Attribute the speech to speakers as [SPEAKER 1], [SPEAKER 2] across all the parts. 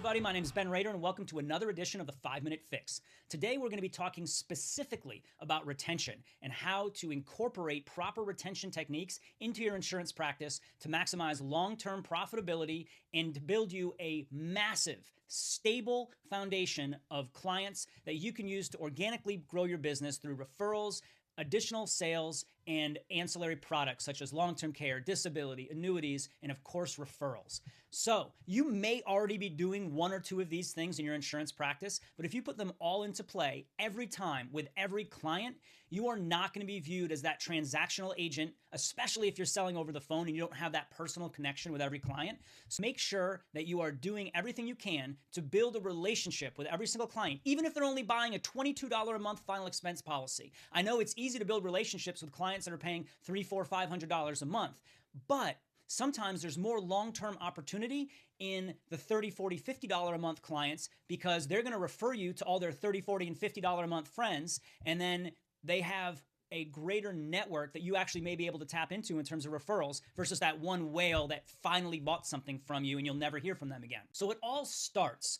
[SPEAKER 1] everybody? My name is Ben Rader, and welcome to another edition of the 5-Minute Fix. Today, we're going to be talking specifically about retention and how to incorporate proper retention techniques into your insurance practice to maximize long-term profitability and to build you a massive, stable foundation of clients that you can use to organically grow your business through referrals, additional sales, and ancillary products such as long-term care, disability, annuities, and of course, referrals. So you may already be doing one or two of these things in your insurance practice, but if you put them all into play every time with every client, you are not going to be viewed as that transactional agent, especially if you're selling over the phone and you don't have that personal connection with every client. So make sure that you are doing everything you can to build a relationship with every single client, even if they're only buying a $22 a month final expense policy. I know it's easy to build relationships with clients that are paying $300, $400, $500 a month, but sometimes there's more long-term opportunity in the $30, $40, $50 a month clients because they're going to refer you to all their $30, $40, and $50 a month friends, and then they have a greater network that you actually may be able to tap into in terms of referrals versus that one whale that finally bought something from you and you'll never hear from them again. So it all starts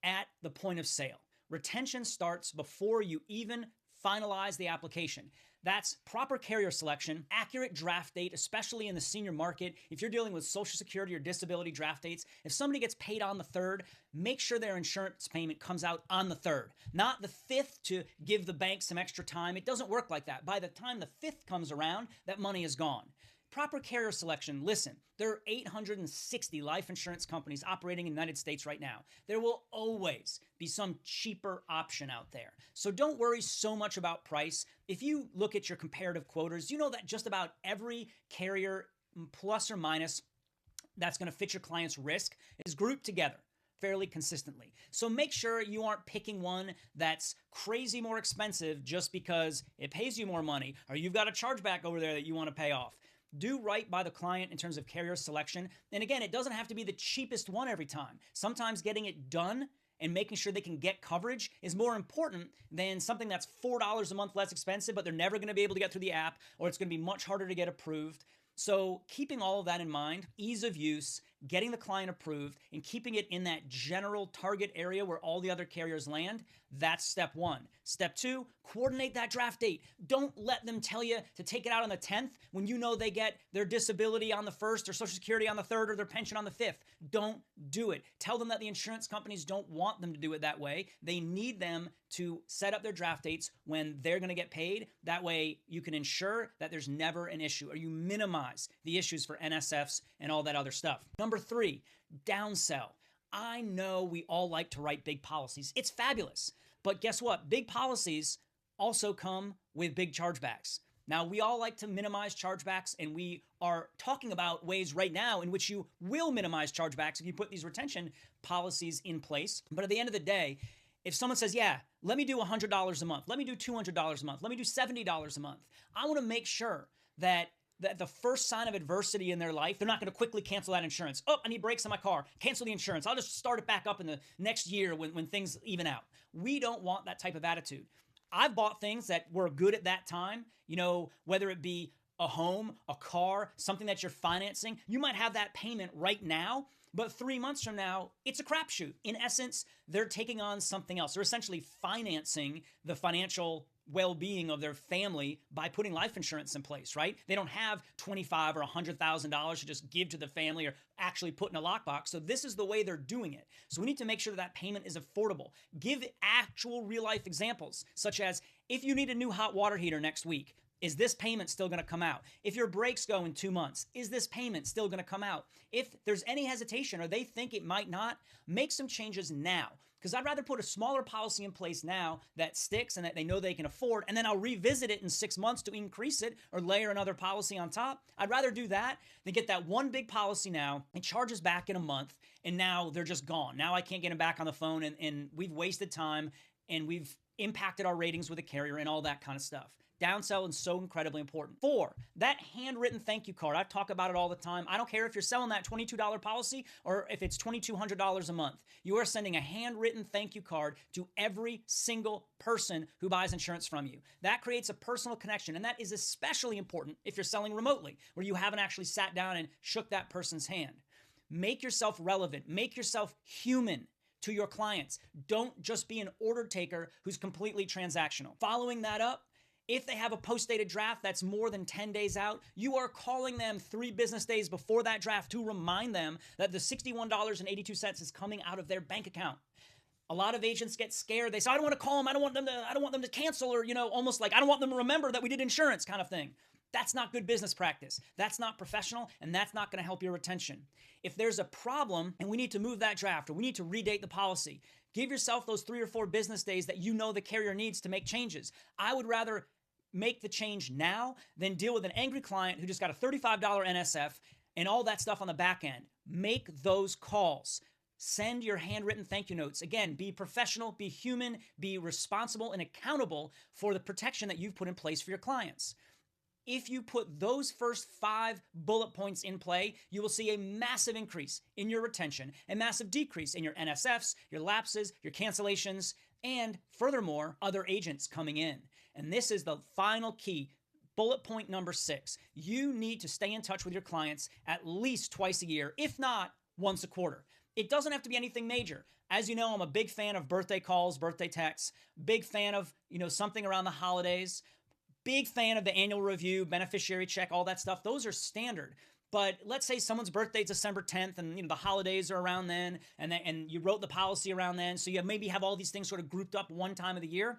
[SPEAKER 1] at the point of sale. Retention starts before you even finalize the application. That's proper carrier selection, accurate draft date, especially in the senior market. If you're dealing with Social Security or disability draft dates, if somebody gets paid on the 3rd, make sure their insurance payment comes out on the 3rd, not the 5th to give the bank some extra time. It doesn't work like that. By the time the 5th comes around, that money is gone. Proper carrier selection. Listen, there are 860 life insurance companies operating in the United States right now. There will always be some cheaper option out there. So don't worry so much about price. If you look at your comparative quoters, you know that just about every carrier, plus or minus, that's going to fit your client's risk is grouped together fairly consistently. So make sure you aren't picking one that's crazy more expensive just because it pays you more money or you've got a chargeback over there that you want to pay off. Do right by the client in terms of carrier selection. And again, it doesn't have to be the cheapest one every time. Sometimes getting it done and making sure they can get coverage is more important than something that's $4 a month less expensive, but they're never going to be able to get through the app, or it's going to be much harder to get approved. So keeping all of that in mind, ease of use, getting the client approved, and keeping it in that general target area where all the other carriers land, that's step one. Step two, coordinate that draft date. Don't let them tell you to take it out on the 10th when you know they get their disability on the 1st or Social Security on the 3rd or their pension on the 5th. Don't do it. Tell them that the insurance companies don't want them to do it that way. They need them to set up their draft dates when they're going to get paid. That way you can ensure that there's never an issue or you minimize the issues for NSFs and all that other stuff. Number 3, downsell. I know we all like to write big policies. It's fabulous. But guess what? Big policies also come with big chargebacks. Now, we all like to minimize chargebacks, and we are talking about ways right now in which you will minimize chargebacks if you put these retention policies in place. But at the end of the day, if someone says, yeah, let me do $100 a month, let me do $200 a month, let me do $70 a month, I want to make sure that the first sign of adversity in their life, they're not going to quickly cancel that insurance. Oh, I need brakes on my car. Cancel the insurance. I'll just start it back up in the next year when things even out. We don't want that type of attitude. I've bought things that were good at that time, whether it be a home, a car, something that you're financing. You might have that payment right now, but 3 months from now, it's a crapshoot. In essence, they're taking on something else. They're essentially financing the financial well-being of their family by putting life insurance in place, right? They don't have $25,000 or $100,000 to just give to the family or actually put in a lockbox. So this is the way they're doing it. So we need to make sure that payment is affordable. Give actual real-life examples, such as if you need a new hot water heater next week, is this payment still going to come out? If your brakes go in 2 months, is this payment still going to come out? If there's any hesitation or they think it might not, make some changes now. Because I'd rather put a smaller policy in place now that sticks and that they know they can afford, and then I'll revisit it in 6 months to increase it or layer another policy on top. I'd rather do that than get that one big policy now and charges back in a month, and now they're just gone. Now I can't get them back on the phone, and we've wasted time, and we've impacted our ratings with a carrier and all that kind of stuff. Downsell is so incredibly important. 4, that handwritten thank you card. I talk about it all the time. I don't care if you're selling that $22 policy or if it's $2,200 a month. You are sending a handwritten thank you card to every single person who buys insurance from you. That creates a personal connection, and that is especially important if you're selling remotely, where you haven't actually sat down and shook that person's hand. Make yourself relevant. Make yourself human. to your clients. Don't just be an order taker who's completely transactional. Following that up, if they have a post-dated draft that's more than 10 days out, you are calling them 3 business days before that draft to remind them that the $61.82 is coming out of their bank account. A lot of agents get scared. They say, I don't want to call them. I don't want them to cancel, or, almost like I don't want them to remember that we did insurance kind of thing. That's not good business practice. That's not professional, and that's not going to help your retention. If there's a problem and we need to move that draft or we need to redate the policy, give yourself those 3 or 4 business days that the carrier needs to make changes. I would rather make the change now than deal with an angry client who just got a $35 NSF and all that stuff on the back end. Make those calls. Send your handwritten thank you notes. Again, be professional, be human, be responsible and accountable for the protection that you've put in place for your clients. If you put those first 5 bullet points in play, you will see a massive increase in your retention, a massive decrease in your NSFs, your lapses, your cancellations, and furthermore, other agents coming in. And this is the final key. Bullet point number 6. You need to stay in touch with your clients at least twice a year, if not once a quarter. It doesn't have to be anything major. As you know, I'm a big fan of birthday calls, birthday texts, big fan of, something around the holidays, big fan of the annual review, beneficiary check, all that stuff. Those are standard. But let's say someone's birthday is December 10th and the holidays are around then, and you wrote the policy around then, so you maybe have all these things sort of grouped up one time of the year.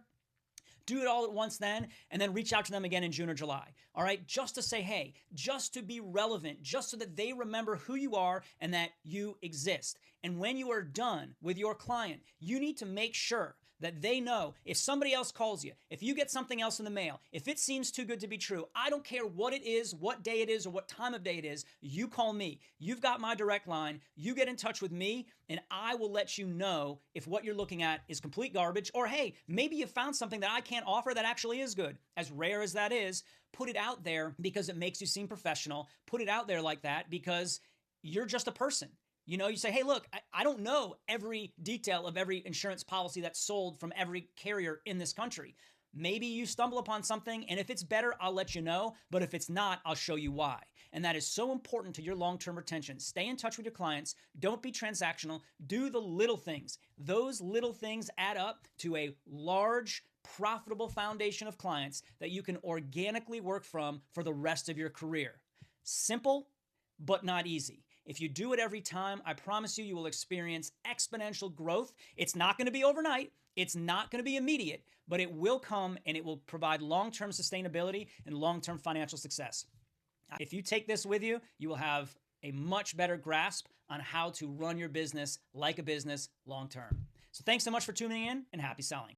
[SPEAKER 1] Do it all at once then, and then reach out to them again in June or July. All right? Just to say, hey, just to be relevant, just so that they remember who you are and that you exist. And when you are done with your client, you need to make sure that they know if somebody else calls you, if you get something else in the mail, if it seems too good to be true, I don't care what it is, what day it is, or what time of day it is, you call me. You've got my direct line. You get in touch with me, and I will let you know if what you're looking at is complete garbage, or hey, maybe you found something that I can't offer that actually is good. As rare as that is, put it out there because it makes you seem professional. Put it out there like that because you're just a person. You say, hey, look, I don't know every detail of every insurance policy that's sold from every carrier in this country. Maybe you stumble upon something, and if it's better, I'll let you know. But if it's not, I'll show you why. And that is so important to your long-term retention. Stay in touch with your clients. Don't be transactional. Do the little things. Those little things add up to a large, profitable foundation of clients that you can organically work from for the rest of your career. Simple, but not easy. If you do it every time, I promise you will experience exponential growth. It's not going to be overnight. It's not going to be immediate, but it will come and it will provide long-term sustainability and long-term financial success. If you take this with you, you will have a much better grasp on how to run your business like a business long-term. So thanks so much for tuning in and happy selling.